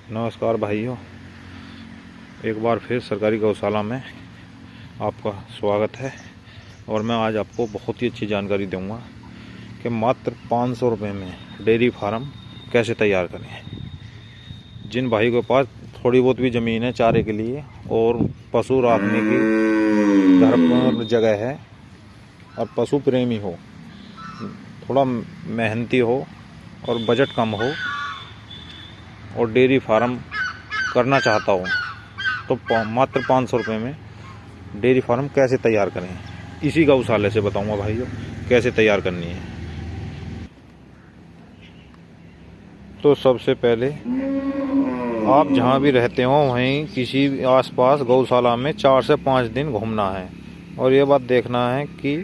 नमस्कार भाइयों, एक बार फिर सरकारी गौशाला में आपका स्वागत है। और मैं आज आपको बहुत ही अच्छी जानकारी दूंगा कि मात्र 500 रुपये में डेयरी फार्म कैसे तैयार करें। जिन भाई के पास थोड़ी बहुत भी ज़मीन है चारे के लिए और पशु रखने की घर पर जगह है और पशु प्रेमी हो, थोड़ा मेहनती हो और बजट कम हो और डेयरी फार्म करना चाहता हूँ, तो मात्र 500 रुपये में डेयरी फार्म कैसे तैयार करें, इसी गौशाले से बताऊँगा भाइयों कैसे तैयार करनी है। तो सबसे पहले आप जहाँ भी रहते हो वहीं किसी भी आसपास गौशाला में 4 से 5 दिन घूमना है और ये बात देखना है कि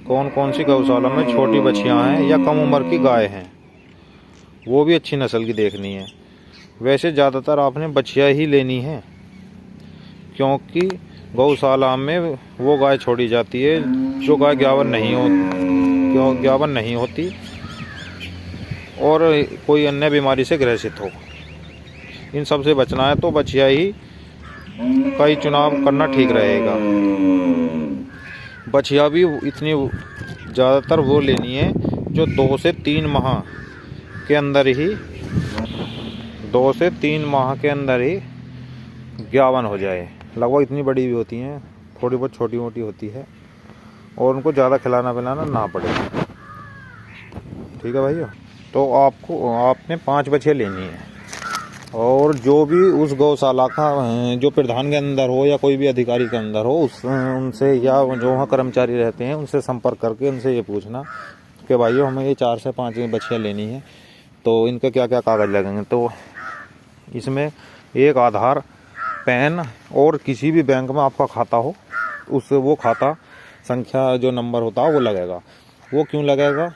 कौन कौन सी गौशाला में छोटी बछियाँ हैं या कम उम्र की गाय हैं, वो भी अच्छी नस्ल की देखनी है। वैसे ज़्यादातर आपने बछिया ही लेनी है, क्योंकि गौशाला में वो गाय छोड़ी जाती है जो गाय ग्यावन नहीं होती और कोई अन्य बीमारी से ग्रसित हो। इन सब से बचना है तो बछिया ही का ही चुनाव करना ठीक रहेगा। बछिया भी इतनी ज़्यादातर वो लेनी है जो 2 से 3 माह के अंदर ही ग्यावन हो जाए। लगभग इतनी बड़ी भी होती हैं, थोड़ी बहुत छोटी मोटी होती है और उनको ज़्यादा खिलाना पिलाना ना पड़े। ठीक है भैया, तो आपने 5 बछिया लेनी है और जो भी उस गौशाला का जो प्रधान के अंदर हो या कोई भी अधिकारी के अंदर हो उनसे या जो वहाँ कर्मचारी रहते हैं उनसे संपर्क करके उनसे ये पूछना कि भाइयों हमें ये 4 से 5 बछिया लेनी है, तो इनके क्या क्या कागज़ लगेंगे। तो इसमें एक आधार, पैन और किसी भी बैंक में आपका खाता हो उससे वो खाता संख्या जो नंबर होता है वो लगेगा। वो क्यों लगेगा?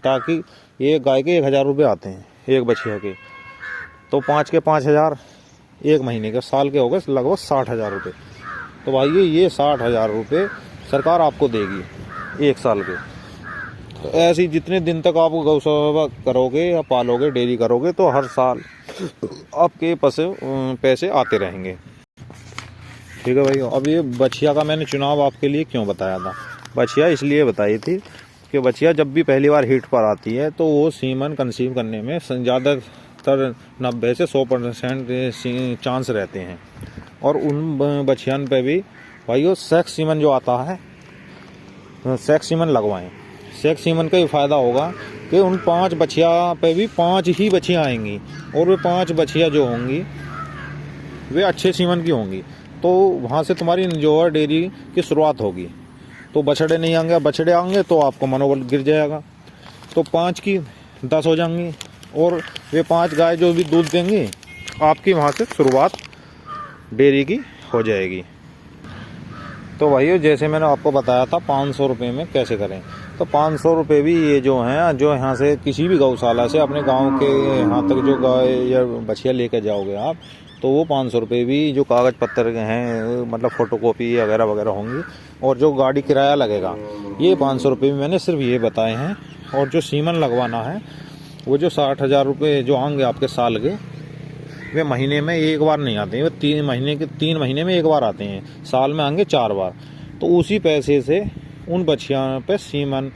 ताकि एक गाय के 1000 रुपये आते हैं एक बछिया के, तो 5 के 5000 एक महीने के, साल के हो गए लगभग 60,000 रुपये। तो भाई ये 60,000 रुपये सरकार आपको देगी एक साल के। तो ऐसे ही जितने दिन तक आप गौसेवा करोगे या पालोगे, डेयरी करोगे, तो हर साल आपके पैसे आते रहेंगे। ठीक है भाई। अब ये बछिया का मैंने चुनाव आपके लिए क्यों बताया था? बछिया इसलिए बताई थी कि बछिया जब भी पहली बार हीट पर आती है तो वो सीमन कंसीव करने में ज़्यादातर 90 से 100% चांस रहते हैं। और उन बछियान पे भी भाई सेक्स सीमन जो आता है, सेक्स सीमन लगवाएं। सेक्स सीमन का ये फ़ायदा होगा कि उन 5 बछिया पे भी 5 ही बछियाँ आएंगी और वे 5 बछिया जो होंगी वे अच्छे सीमन की होंगी। तो वहाँ से तुम्हारी जो है डेयरी की शुरुआत होगी। तो बछड़े नहीं आएंगे, बछड़े आएंगे तो आपको मनोबल गिर जाएगा। तो 5 की 10 हो जाएंगी और वे 5 गाय जो भी दूध देंगी आपकी वहाँ से शुरुआत डेयरी की हो जाएगी। तो भाइयों जैसे मैंने आपको बताया था 500 रुपये में कैसे करें, तो 500 रुपये भी ये जो हैं, जो यहाँ से किसी भी गौशाला से अपने गांव के यहाँ तक जो गाय या बछिया लेकर जाओगे आप, तो वो 500 रुपये भी जो कागज़ पत्तर हैं, मतलब फ़ोटोकॉपी वगैरह वगैरह होंगी और जो गाड़ी किराया लगेगा, ये 500 रुपये भी मैंने सिर्फ ये बताए हैं। और जो सीमन लगवाना है वो जो 60,000 रुपये जो आएंगे आपके साल के, वे महीने में एक बार नहीं आते हैं, वे 3 महीने में एक बार आते हैं, साल में आएंगे 4 बार। तो उसी पैसे से उन बछियाँ पे सीमन,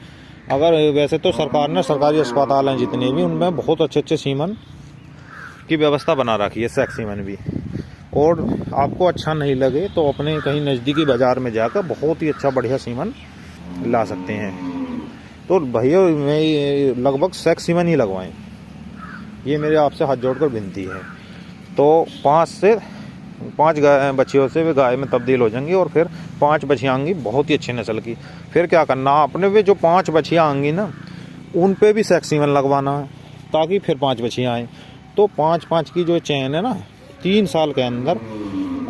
अगर वैसे तो सरकार ने सरकारी अस्पताल हैं जितने भी, उनमें बहुत अच्छे सीमन की व्यवस्था बना रखी है, सेक्स सीमन भी। और आपको अच्छा नहीं लगे तो अपने कहीं नज़दीकी बाज़ार में जाकर बहुत ही अच्छा बढ़िया सीमन ला सकते हैं। तो भैया मैं लगभग सेक्स सीमन ही लगवाएं, ये मेरे आपसे हाथ जोड़कर विनती है। तो 5 गाय बछियों से वे गाय में तब्दील हो जाएंगी और फिर 5 बछियाँ आएंगी बहुत ही अच्छी नस्ल की। फिर क्या करना, अपने वे जो 5 बछियाँ आएंगी ना, उन पे भी सेक्स सीमन लगवाना है ताकि फिर 5 बछियाँ आएँ। तो 5-5 की जो चैन है ना, 3 साल के अंदर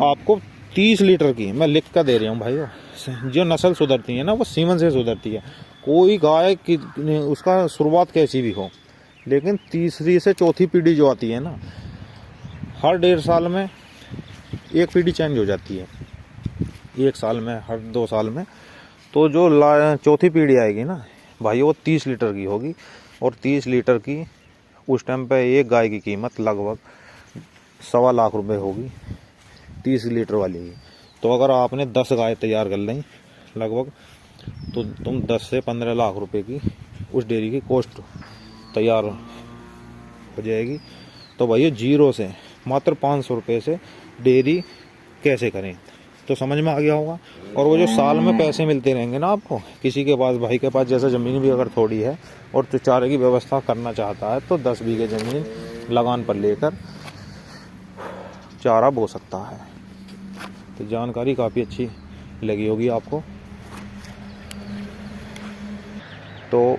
आपको 30 लीटर की मैं लिख कर दे रहा हूँ भाई। जो नस्ल सुधरती है ना वो सीमन से सुधरती है। कोई गाय की उसका शुरुआत कैसी भी हो, लेकिन तीसरी से चौथी पीढ़ी जो आती है ना, हर 1.5 साल में एक पीढ़ी चेंज हो जाती है, 1 साल में, हर 2 साल में। तो जो चौथी पीढ़ी आएगी ना भाई, वो 30 लीटर की होगी। और 30 लीटर की उस टाइम पे एक गाय की कीमत लगभग 1.25 लाख रुपए होगी 30 लीटर वाली ही। तो अगर आपने 10 गाय तैयार कर लें लगभग, तो तुम 10 से 15 लाख रुपए की उस डेयरी की कॉस्ट तैयार हो जाएगी। तो भैया जीरो से मात्र 500 रुपये से डेयरी कैसे करें, तो समझ में आ गया होगा। और वो जो साल में पैसे मिलते रहेंगे ना आपको, किसी के पास, भाई के पास जैसे ज़मीन भी अगर थोड़ी है और तो चारे की व्यवस्था करना चाहता है, तो 10 बीघे ज़मीन लगान पर लेकर चारा बो सकता है। तो जानकारी काफ़ी अच्छी लगी होगी आपको। तो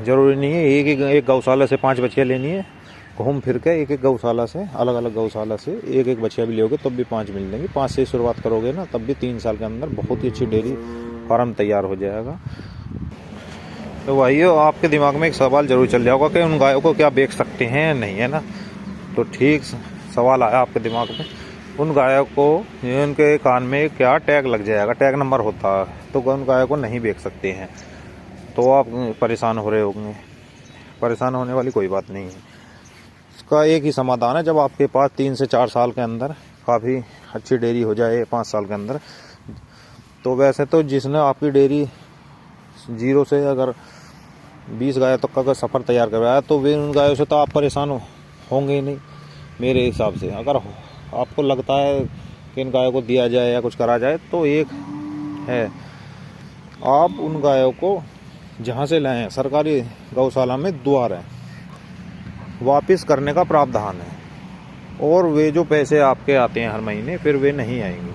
ज़रूरी नहीं है एक गौशाला से 5 बछिया लेनी है, घूम फिर के एक गौशाला से, अलग अलग गौशाला से एक बछिया भी लोगे तब भी 5 मिल जाएंगी। 5 से शुरुआत करोगे ना, तब भी 3 साल के अंदर बहुत ही अच्छी डेयरी फार्म तैयार हो जाएगा। तो भाइयों, आपके दिमाग में एक सवाल जरूर चल जाएगा कि उन गायों को क्या बेच सकते हैं, नहीं है ना। तो ठीक सवाल आया आपके दिमाग में। उन गायों को, उनके कान में क्या टैग लग जाएगा, टैग नंबर होता है, तो उन गायों को नहीं बेच सकते हैं। तो आप परेशान हो रहे होंगे। परेशान होने वाली कोई बात नहीं है। इसका एक ही समाधान है, जब आपके पास 3 से 4 साल के अंदर काफ़ी अच्छी डेयरी हो जाए, 5 साल के अंदर। तो वैसे तो जिसने आपकी डेयरी जीरो से अगर 20 गायों तक का सफ़र तैयार करवाया, तो वे उन गायों से तो आप परेशान होंगे ही नहीं मेरे हिसाब से। अगर आपको लगता है कि इन गायों को दिया जाए या कुछ करा जाए, तो एक है, आप उन गायों को जहाँ से लाएं, सरकारी गौशाला में द्वार है, वापस करने का प्रावधान है। और वे जो पैसे आपके आते हैं हर महीने, फिर वे नहीं आएंगे।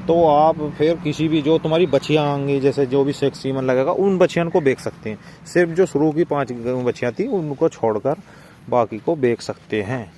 तो आप फिर किसी भी, जो तुम्हारी बछियाँ आएंगी, जैसे जो भी सेक्स सीमन लगेगा, उन बछियाँ को बेच सकते हैं। सिर्फ जो शुरू की 5 बछियाँ थी उनको छोड़कर बाकी को बेच सकते हैं।